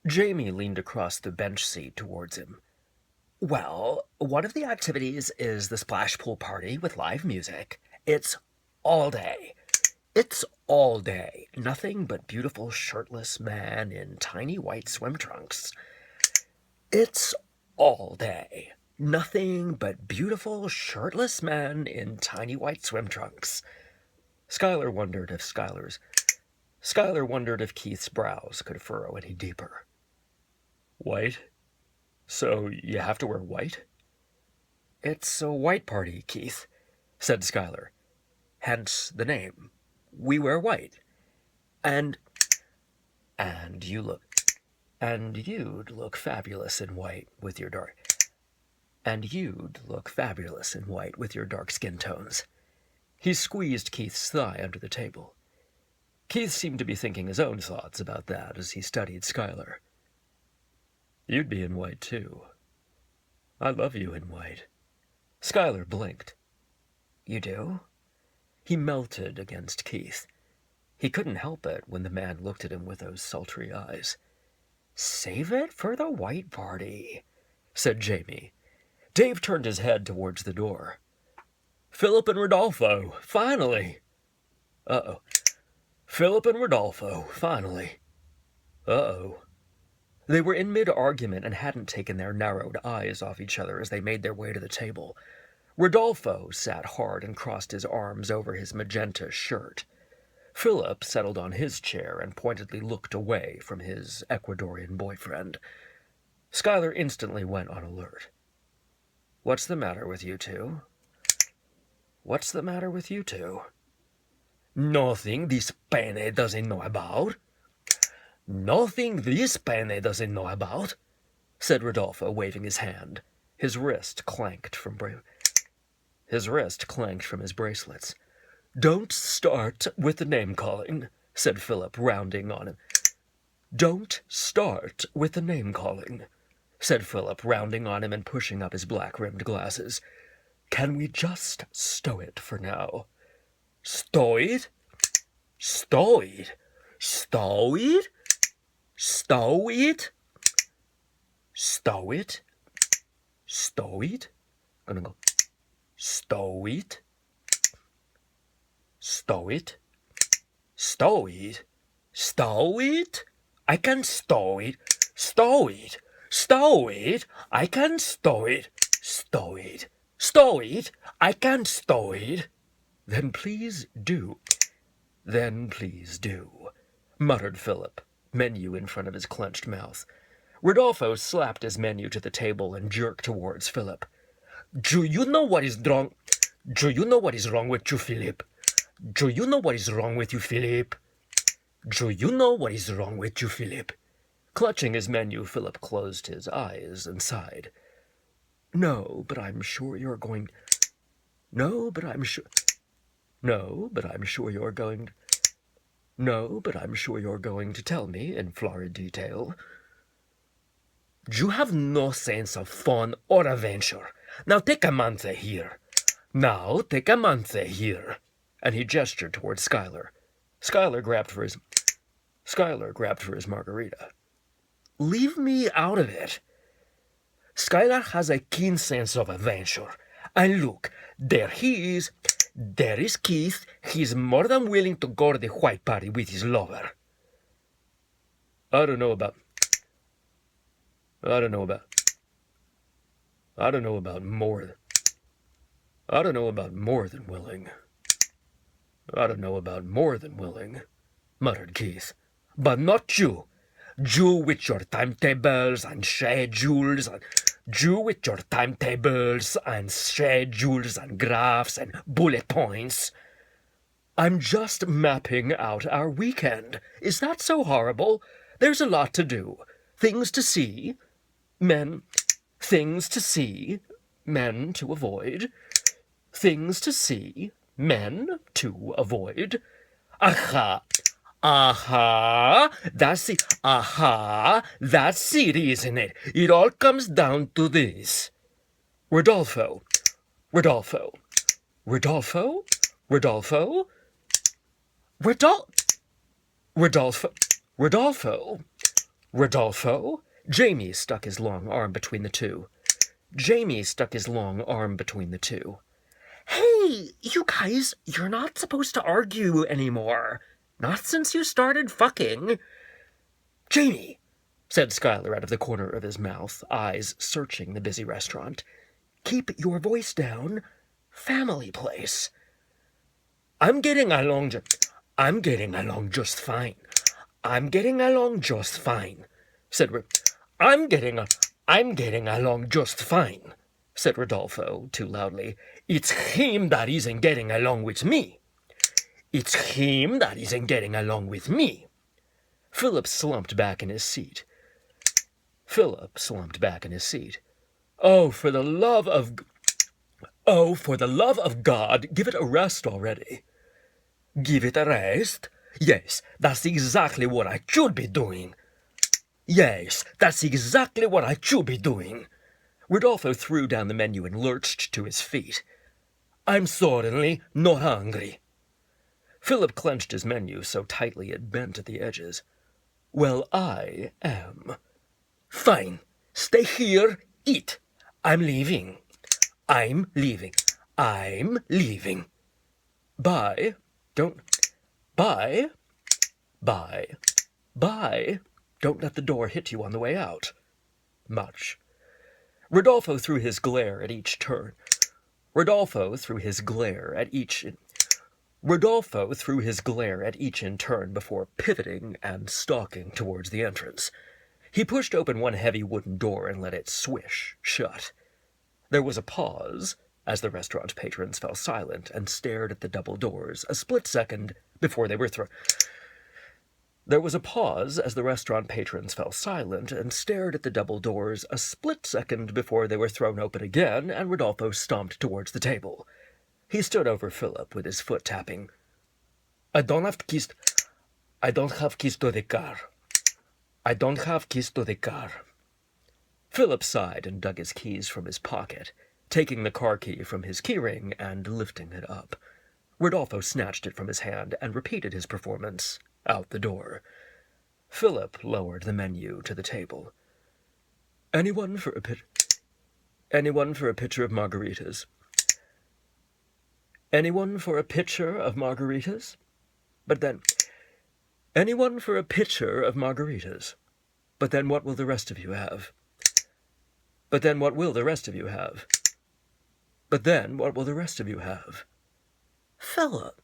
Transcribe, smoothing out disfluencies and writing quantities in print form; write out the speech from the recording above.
Jamie leaned across the bench seat towards him. Well, one of the activities is the splash pool party with live music. It's all day. It's all day. Nothing but beautiful shirtless men in tiny white swim trunks. It's all day. Nothing but beautiful shirtless men in tiny white swim trunks. Skyler wondered if Keith's brows could furrow any deeper. White? So you have to wear white? It's a white party, Keith, said Skyler. Hence the name. We wear white. And you'd look fabulous in white with your dark skin tones. He squeezed Keith's thigh under the table. Keith seemed to be thinking his own thoughts about that as he studied Skyler. You'd be in white, too. I love you in white. Skyler blinked. You do? He melted against Keith. He couldn't help it when the man looked at him with those sultry eyes. Save it for the white party, said Jamie. Dave turned his head towards the door. Philip and Rodolfo, finally. Uh-oh. Philip and Rodolfo, finally. Uh-oh. They were in mid-argument and hadn't taken their narrowed eyes off each other as they made their way to the table. Rodolfo sat hard and crossed his arms over his magenta shirt. Philip settled on his chair and pointedly looked away from his Ecuadorian boyfriend. Skyler instantly went on alert. What's the matter with you two? What's the matter with you two? Nothing this pene doesn't know about. Nothing this pene doesn't know about, said Rodolfo, waving his hand. His wrist clanked from his bracelets. Don't start with the name-calling, said Philip, rounding on him. Don't start with the name-calling, said Philip, rounding on him and pushing up his black-rimmed glasses. Can we just stow it for now? Stow it? Stow it? Stow it? Stow it? Stow it? Stow it? I'm gonna go. Stow it? Stow it? Stow it? Stow it? I can stow it. Stow it. Stow it. I can stow it. Stow it. Stow it. I can stow it. Then please do. Then please do, muttered Philip, menu in front of his clenched mouth. Rodolfo slapped his menu to the table and jerked towards Philip. Do you know what is wrong? Do you know what is wrong with you, Philip? Do you know what is wrong with you, Philip? Do you know what is wrong with you, Philip? Clutching his menu, Philip closed his eyes and sighed. No, but I'm sure you're going... No, but I'm sure you're going... No, but I'm sure you're going to tell me in florid detail. You have no sense of fun or adventure. Now take a manthe here. Now take a manthe here. And he gestured towards Skyler. Skyler grabbed for his margarita. Leave me out of it. Skyler has a keen sense of adventure. And look, there he is. There is Keith. He's more than willing to go to the white party with his lover. I don't know about more than willing, muttered Keith. But not you. You with your timetables and schedules and graphs and bullet points. I'm just mapping out our weekend. Is that so horrible? There's a lot to do. Things to see. Things to see. Men to avoid. Things to see. Men to avoid. Aha! That's it, isn't it? It all comes down to this. Rodolfo, Rodolfo, Rodolfo, Rodolfo, Rodolfo, Rodolfo, Rodolfo? Jamie stuck his long arm between the two. Hey, you guys, you're not supposed to argue anymore. Not since you started fucking. Jamie, said Skyler out of the corner of his mouth, eyes searching the busy restaurant. Keep your voice down. Family place. I'm getting along just fine. I'm getting along just fine, said Rodolfo too loudly. It's him that isn't getting along with me. Philip slumped back in his seat. Oh, for the love of God, give it a rest already. Give it a rest? Yes, that's exactly what I should be doing. Rodolfo threw down the menu and lurched to his feet. I'm certainly not hungry. Philip clenched his menu so tightly it bent at the edges. Well, I am. Fine. Stay here, eat. I'm leaving. Bye. Don't let the door hit you on the way out. Much. Rodolfo threw his glare at each in turn before pivoting and stalking towards the entrance. He pushed open one heavy wooden door and let it swish shut. There was a pause as the restaurant patrons fell silent and stared at the double doors a split second before they were thrown open again, and Rodolfo stomped towards the table. He stood over Philip with his foot tapping. I don't have keys to the car. Philip sighed and dug his keys from his pocket, taking the car key from his keyring and lifting it up. Rodolfo snatched it from his hand and repeated his performance out the door. Philip lowered the menu to the table. Anyone for a pitcher of margaritas? But then what will the rest of you have? Philip,